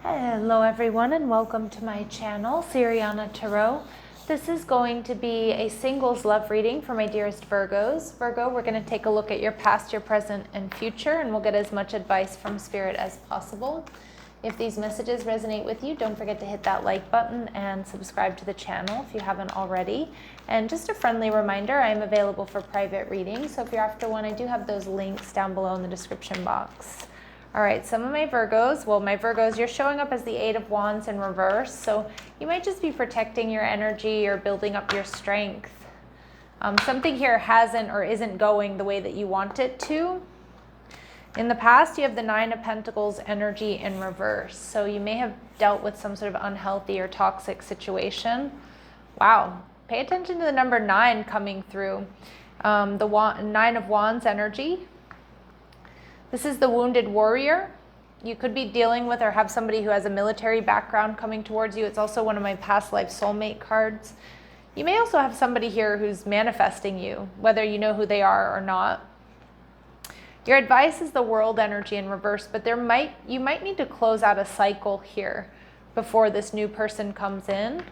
Hello everyone and welcome to my channel, Siriana Tarot. This is going to be a singles love reading for my dearest Virgos. Virgo, we're going to take a look at your past, your present, and future, and we'll get as much advice from Spirit as possible. If these messages resonate with you, don't forget to hit that like button and subscribe to the channel if you haven't already. And just a friendly reminder, I'm available for private readings, so if you're after one, I do have those links down below in the description box. All right, some of my Virgos, you're showing up as the Eight of Wands in reverse, so you might just be protecting your energy or building up your strength. Something here hasn't or isn't going the way that you want it to. In the past, you have the Nine of Pentacles energy in reverse, so you may have dealt with some sort of unhealthy or toxic situation. Wow, pay attention to the number 9 coming through. Nine of Wands energy. This is the wounded warrior. You could be dealing with or have somebody who has a military background coming towards you. It's also one of my past life soulmate cards. You may also have somebody here who's manifesting you, whether you know who they are or not. Your advice is the world energy in reverse, but you might need to close out a cycle here before this new person comes in.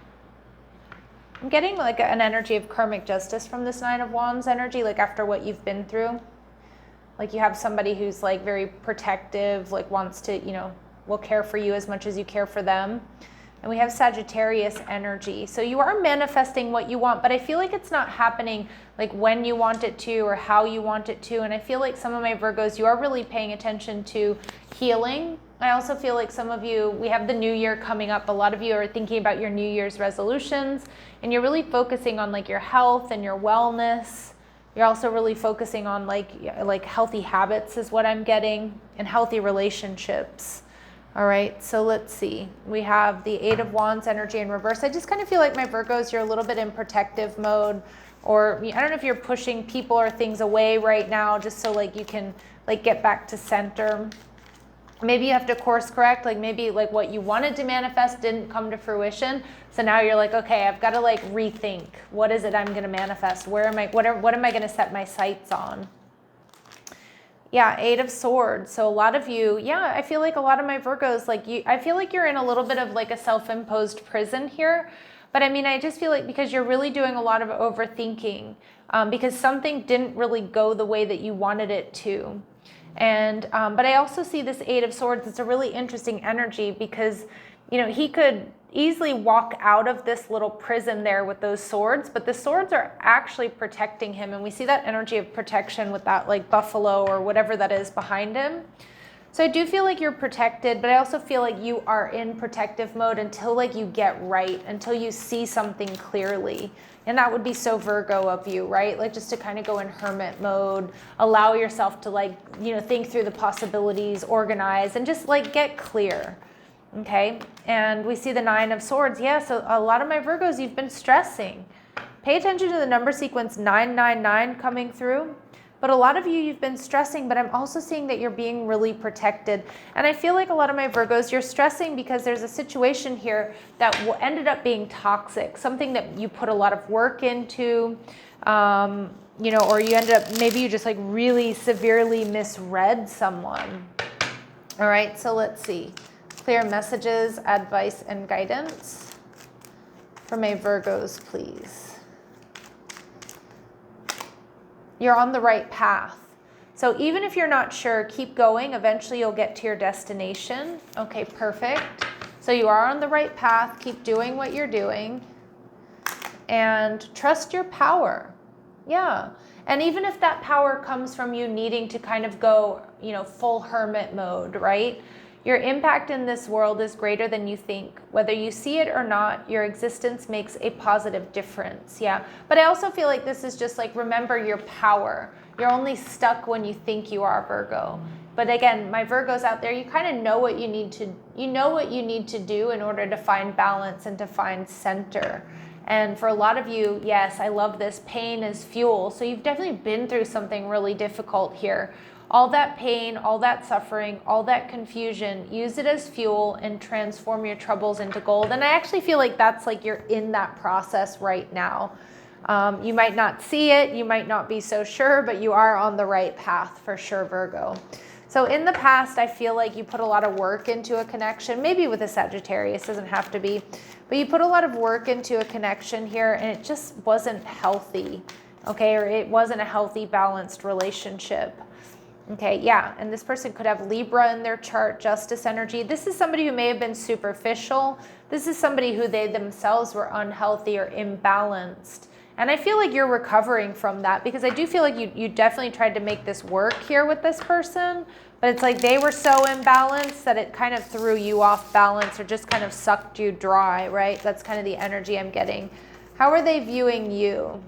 I'm getting like an energy of karmic justice from this Nine of Wands energy, like after what you've been through. Like you have somebody who's like very protective, like wants to, will care for you as much as you care for them. And we have Sagittarius energy. So you are manifesting what you want, but I feel like it's not happening like when you want it to or how you want it to. And I feel like some of my Virgos, you are really paying attention to healing. I also feel like some of you, we have the new year coming up. A lot of you are thinking about your New Year's resolutions, and you're really focusing on like your health and your wellness. You're also really focusing on like healthy habits is what I'm getting, and healthy relationships. All right, so let's see. We have the Eight of Wands energy in reverse. I just kind of feel like my Virgos, you're a little bit in protective mode, or I don't know if you're pushing people or things away right now just so like you can like get back to center. Maybe you have to course correct, like maybe like what you wanted to manifest didn't come to fruition. So now you're like, okay, I've got to like rethink. What is it I'm going to manifest? What am I going to set my sights on? Yeah, Eight of Swords. So a lot of you, I feel like a lot of my Virgos, I feel like you're in a little bit of like a self-imposed prison here. But I mean, I just feel like because you're really doing a lot of overthinking, because something didn't really go the way that you wanted it to. And but I also see this Eight of Swords. It's a really interesting energy because, he could easily walk out of this little prison there with those swords, but the swords are actually protecting him. And we see that energy of protection with that like buffalo or whatever that is behind him. So I do feel like you're protected, but I also feel like you are in protective mode until like you get right, until you see something clearly. And that would be so Virgo of you, right? Like just to kind of go in hermit mode, allow yourself to like, think through the possibilities, organize, and just like get clear. Okay. And we see the Nine of Swords. Yeah. So a lot of my Virgos, you've been stressing. Pay attention to the number sequence 999 coming through. But a lot of you, you've been stressing, but I'm also seeing that you're being really protected. And I feel like a lot of my Virgos, you're stressing because there's a situation here that ended up being toxic, something that you put a lot of work into, or you ended up, maybe you just like really severely misread someone. All right, so let's see. Clear messages, advice, and guidance for my Virgos, please. You're on the right path. So even if you're not sure, keep going. Eventually you'll get to your destination. Okay, perfect. So you are on the right path. Keep doing what you're doing. And trust your power. Yeah. And even if that power comes from you needing to kind of go, full hermit mode, right? Your impact in this world is greater than you think. Whether you see it or not, your existence makes a positive difference. Yeah. But I also feel like this is just like, remember your power. You're only stuck when you think you are, Virgo. But again, my Virgos out there, you kind of know what you need to do in order to find balance and to find center. And for a lot of you, yes, I love this. Pain is fuel. So you've definitely been through something really difficult here. All that pain, all that suffering, all that confusion, use it as fuel and transform your troubles into gold. And I actually feel like that's like you're in that process right now. You might not see it, you might not be so sure, but you are on the right path for sure, Virgo. So in the past, I feel like you put a lot of work into a connection, maybe with a Sagittarius, doesn't have to be, but you put a lot of work into a connection here and it just wasn't healthy, okay? Or it wasn't a healthy, balanced relationship. Okay, yeah, and this person could have Libra in their chart, Justice energy. This is somebody who may have been superficial. This is somebody who they themselves were unhealthy or imbalanced. And I feel like you're recovering from that because I do feel like you definitely tried to make this work here with this person, but it's like they were so imbalanced that it kind of threw you off balance or just kind of sucked you dry, right? That's kind of the energy I'm getting. How are they viewing you?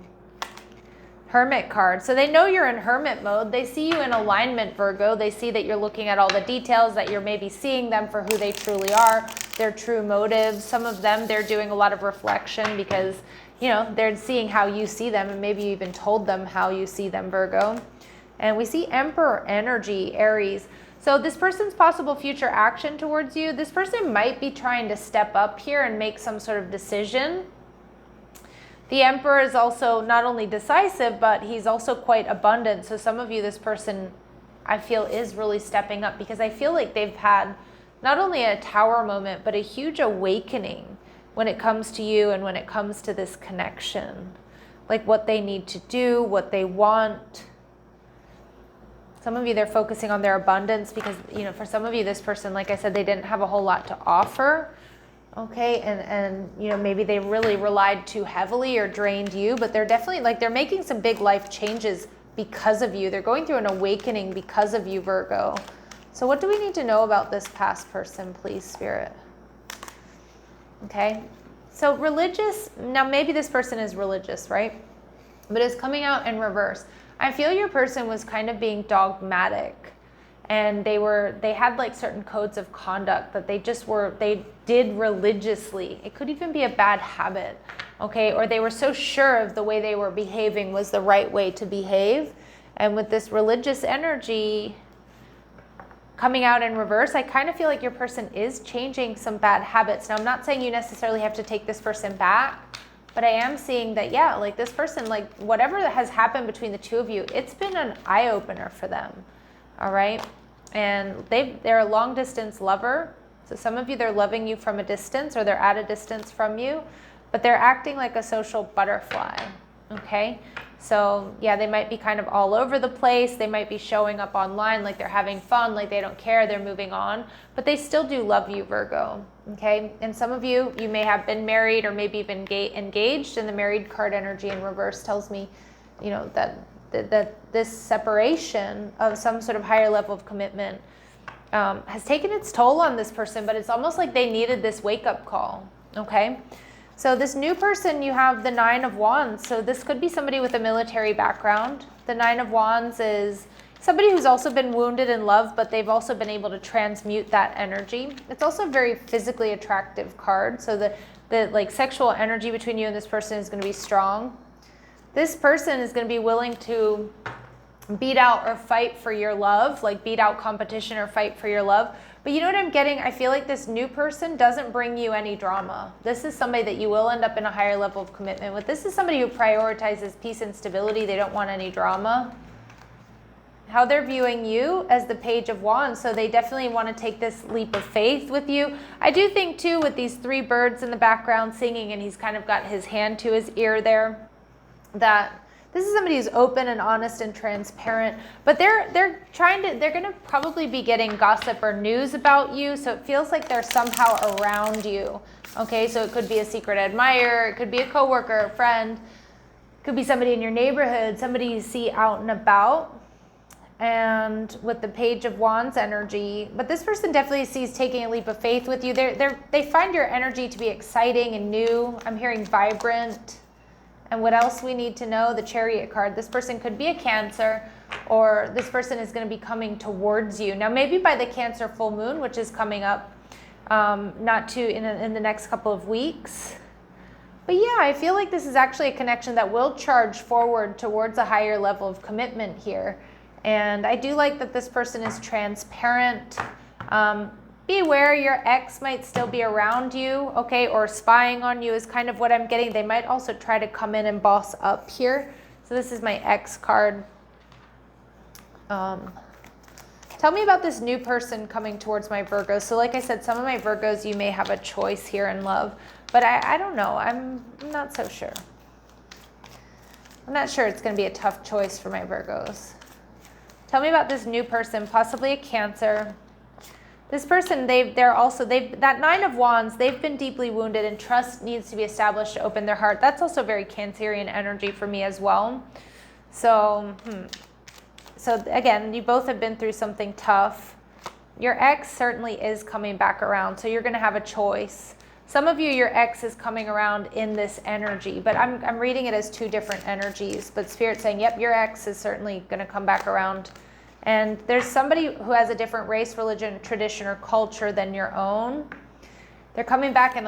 Hermit card. So they know you're in hermit mode. They see you in alignment, Virgo. They see that you're looking at all the details, that you're maybe seeing them for who they truly are, their true motives. Some of them, they're doing a lot of reflection because, you know, they're seeing how you see them and maybe you even told them how you see them, Virgo. And we see Emperor energy, Aries. So this person's possible future action towards you, this person might be trying to step up here and make some sort of decision. The Emperor is also not only decisive, but he's also quite abundant. So some of you, this person, I feel, is really stepping up because I feel like they've had not only a tower moment, but a huge awakening when it comes to you and when it comes to this connection. Like what they need to do, what they want. Some of you, they're focusing on their abundance because, you know, for some of you, this person, like I said, they didn't have a whole lot to offer. Okay, and you know, maybe they really relied too heavily or drained you, but they're definitely, like, they're making some big life changes because of you. They're going through an awakening because of you, Virgo. So what do we need to know about this past person, please, Spirit? Okay, so religious, now maybe this person is religious, right? But it's coming out in reverse. I feel your person was kind of being dogmatic. And they had like certain codes of conduct that they did religiously. It could even be a bad habit, okay? Or they were so sure of the way they were behaving was the right way to behave. And with this religious energy coming out in reverse, I kind of feel like your person is changing some bad habits. Now, I'm not saying you necessarily have to take this person back, but I am seeing that, yeah, like this person, like whatever has happened between the two of you, it's been an eye-opener for them, all right? And they're a long distance lover. So some of you, they're loving you from a distance or they're at a distance from you, but they're acting like a social butterfly, okay? So yeah, they might be kind of all over the place. They might be showing up online like they're having fun, like they don't care, they're moving on, but they still do love you, Virgo, okay? And some of you, you may have been married or maybe even engaged, and the married card energy in reverse tells me, you know, that this separation of some sort of higher level of commitment has taken its toll on this person, but it's almost like they needed this wake-up call, okay? So this new person, you have the Nine of Wands. So this could be somebody with a military background. The Nine of Wands is somebody who's also been wounded in love, but they've also been able to transmute that energy. It's also a very physically attractive card. So the like sexual energy between you and this person is going to be strong. This person is going to be willing to beat out or fight for your love, like beat out competition or fight for your love. But you know what I'm getting? I feel like this new person doesn't bring you any drama. This is somebody that you will end up in a higher level of commitment with. This is somebody who prioritizes peace and stability. They don't want any drama. How they're viewing you as the Page of Wands. So they definitely want to take this leap of faith with you. I do think too, with these three birds in the background singing, and he's kind of got his hand to his ear there, that this is somebody who's open and honest and transparent, but they're going to probably be getting gossip or news about you. So it feels like they're somehow around you. Okay, so it could be a secret admirer, it could be a coworker, a friend, it could be somebody in your neighborhood, somebody you see out and about. And with the Page of Wands energy, but this person definitely sees taking a leap of faith with you. They find your energy to be exciting and new. I'm hearing vibrant. And what else we need to know? The Chariot card. This person could be a Cancer, or this person is going to be coming towards you. Now, maybe by the Cancer full moon, which is coming up in the next couple of weeks. But yeah, I feel like this is actually a connection that will charge forward towards a higher level of commitment here. And I do like that this person is transparent. Be aware your ex might still be around you, okay, or spying on you is kind of what I'm getting. They might also try to come in and boss up here. So this is my ex card. Tell me about this new person coming towards my Virgos. So like I said, some of my Virgos, you may have a choice here in love, but I don't know. I'm not so sure. I'm not sure it's going to be a tough choice for my Virgos. Tell me about this new person, possibly a Cancer. This person, that Nine of Wands, they've been deeply wounded and trust needs to be established to open their heart. That's also very Cancerian energy for me as well. So, So again, you both have been through something tough. Your ex certainly is coming back around, so you're going to have a choice. Some of you, your ex is coming around in this energy, but I'm reading it as two different energies. But Spirit's saying, yep, your ex is certainly going to come back around. And there's somebody who has a different race, religion, tradition, or culture than your own. They're coming back as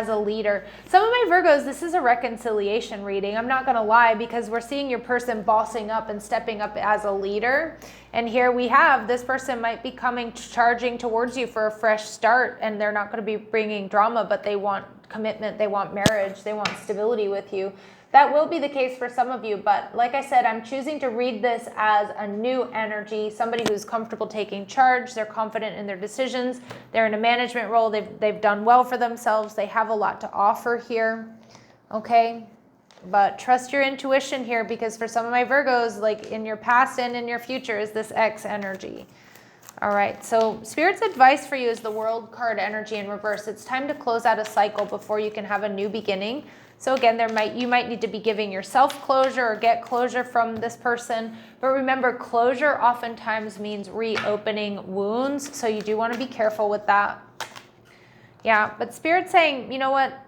a leader. Some of my Virgos, this is a reconciliation reading. I'm not going to lie, because we're seeing your person bossing up and stepping up as a leader. And here we have, this person might be charging towards you for a fresh start, and they're not going to be bringing drama, but they want commitment, they want marriage, they want stability with you. That will be the case for some of you, but like I said, I'm choosing to read this as a new energy, somebody who's comfortable taking charge, they're confident in their decisions, they're in a management role, they've done well for themselves, they have a lot to offer here, okay? But trust your intuition here, because for some of my Virgos, like in your past and in your future, is this X energy. All right, so Spirit's advice for you is the World card energy in reverse. It's time to close out a cycle before you can have a new beginning. So again, you might need to be giving yourself closure or get closure from this person. But remember, closure oftentimes means reopening wounds. So you do want to be careful with that. Yeah, but Spirit's saying, you know what?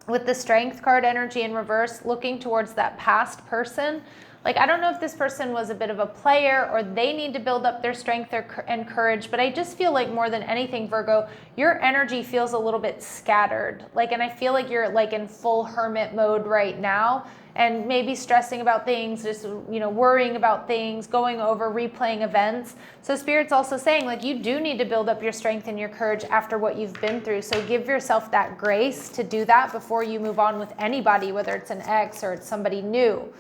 With the Strength card energy in reverse, looking towards that past person, like, I don't know if this person was a bit of a player or they need to build up their strength and courage, but I just feel like more than anything, Virgo, your energy feels a little bit scattered. Like, and I feel like you're like in full hermit mode right now, and maybe stressing about things, just, worrying about things, going over, replaying events. So Spirit's also saying, like, you do need to build up your strength and your courage after what you've been through. So give yourself that grace to do that before you move on with anybody, whether it's an ex or it's somebody new.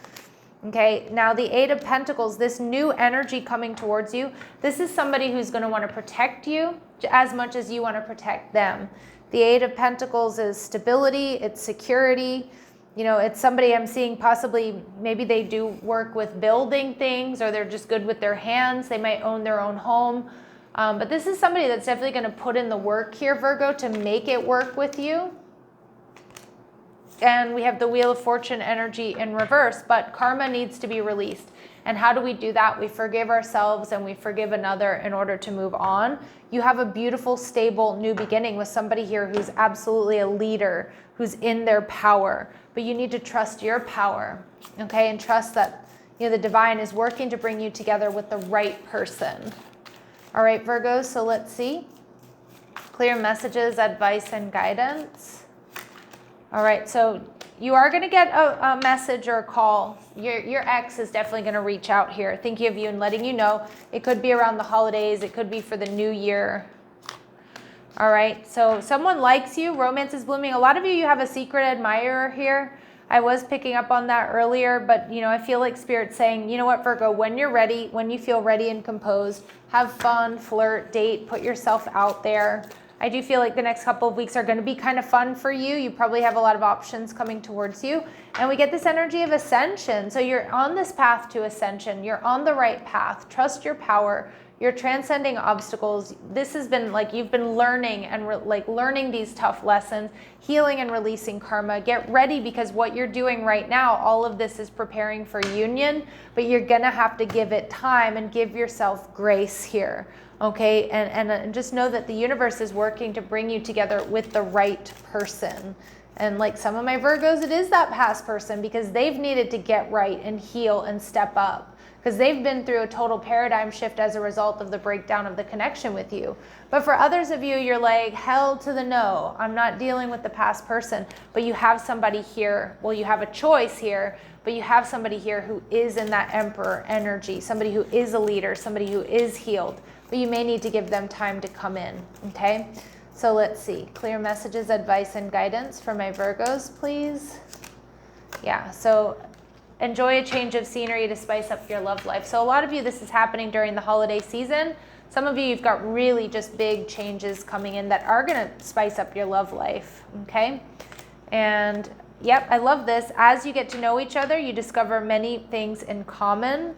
Okay, now the Eight of Pentacles, this new energy coming towards you, this is somebody who's going to want to protect you as much as you want to protect them. The Eight of Pentacles is stability, it's security. It's somebody I'm seeing possibly, maybe they do work with building things, or they're just good with their hands. They might own their own home. But this is somebody that's definitely going to put in the work here, Virgo, to make it work with you. And we have the Wheel of Fortune energy in reverse, but karma needs to be released. And how do we do that? We forgive ourselves and we forgive another in order to move on. You have a beautiful, stable new beginning with somebody here who's absolutely a leader, who's in their power. But you need to trust your power, okay? And trust that the divine is working to bring you together with the right person. All right, Virgos, so let's see. Clear messages, advice, and guidance. All right, so you are going to get a message or a call. Your ex is definitely going to reach out here, thinking of you and letting you know. It could be around the holidays. It could be for the new year. All right, so someone likes you. Romance is blooming. A lot of you have a secret admirer here. I was picking up on that earlier, but I feel like Spirit's saying, you know what, Virgo, when you're ready, when you feel ready and composed, have fun, flirt, date, put yourself out there. I do feel like the next couple of weeks are going to be kind of fun for you. You probably have a lot of options coming towards you. And we get this energy of ascension. So you're on this path to ascension. You're on the right path. Trust your power. You're transcending obstacles. This has been like you've been learning and learning these tough lessons, healing and releasing karma. Get ready, because what you're doing right now, all of this is preparing for union, but you're going to have to give it time and give yourself grace here. Okay, and just know that the universe is working to bring you together with the right person. And like some of my Virgos, it is that past person, because they've needed to get right and heal and step up, because they've been through a total paradigm shift as a result of the breakdown of the connection with you. But for others of you, you're like, hell to the no. I'm not dealing with the past person. But you have somebody here. Well, you have a choice here, but you have somebody here who is in that Emperor energy, somebody who is a leader, somebody who is healed. But you may need to give them time to come in, okay? So let's see. Clear messages, advice, and guidance for my Virgos, please. Yeah, so enjoy a change of scenery to spice up your love life. So a lot of you, this is happening during the holiday season. Some of you, you've got really just big changes coming in that are going to spice up your love life, okay? And yep, I love this. As you get to know each other, you discover many things in common,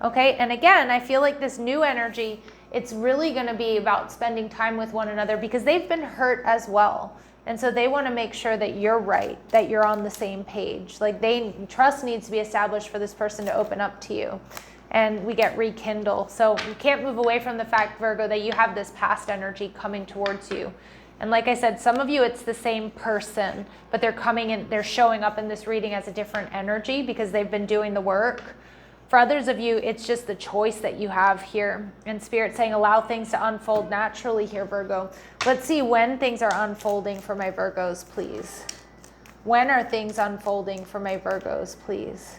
okay? And again, I feel like this new energy, it's really going to be about spending time with one another because they've been hurt as well. And so they want to make sure that you're right, that you're on the same page. Like trust needs to be established for this person to open up to you. And we get rekindle. So you can't move away from the fact, Virgo, that you have this past energy coming towards you. And like I said, some of you, it's the same person, but they're coming in, they're showing up in this reading as a different energy because they've been doing the work. For others of you, it's just the choice that you have here. And Spirit saying, allow things to unfold naturally here, Virgo. Let's see when things are unfolding for my Virgos, please. When are things unfolding for my Virgos, please?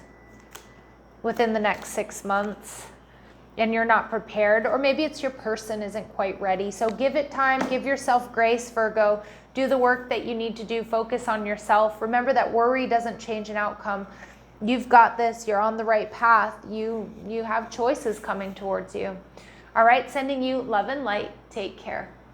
Within the next 6 months. And you're not prepared, or maybe it's your person isn't quite ready. So give it time, give yourself grace, Virgo. Do the work that you need to do, focus on yourself. Remember that worry doesn't change an outcome. You've got this, you're on the right path. You have choices coming towards you. All right, sending you love and light. Take care.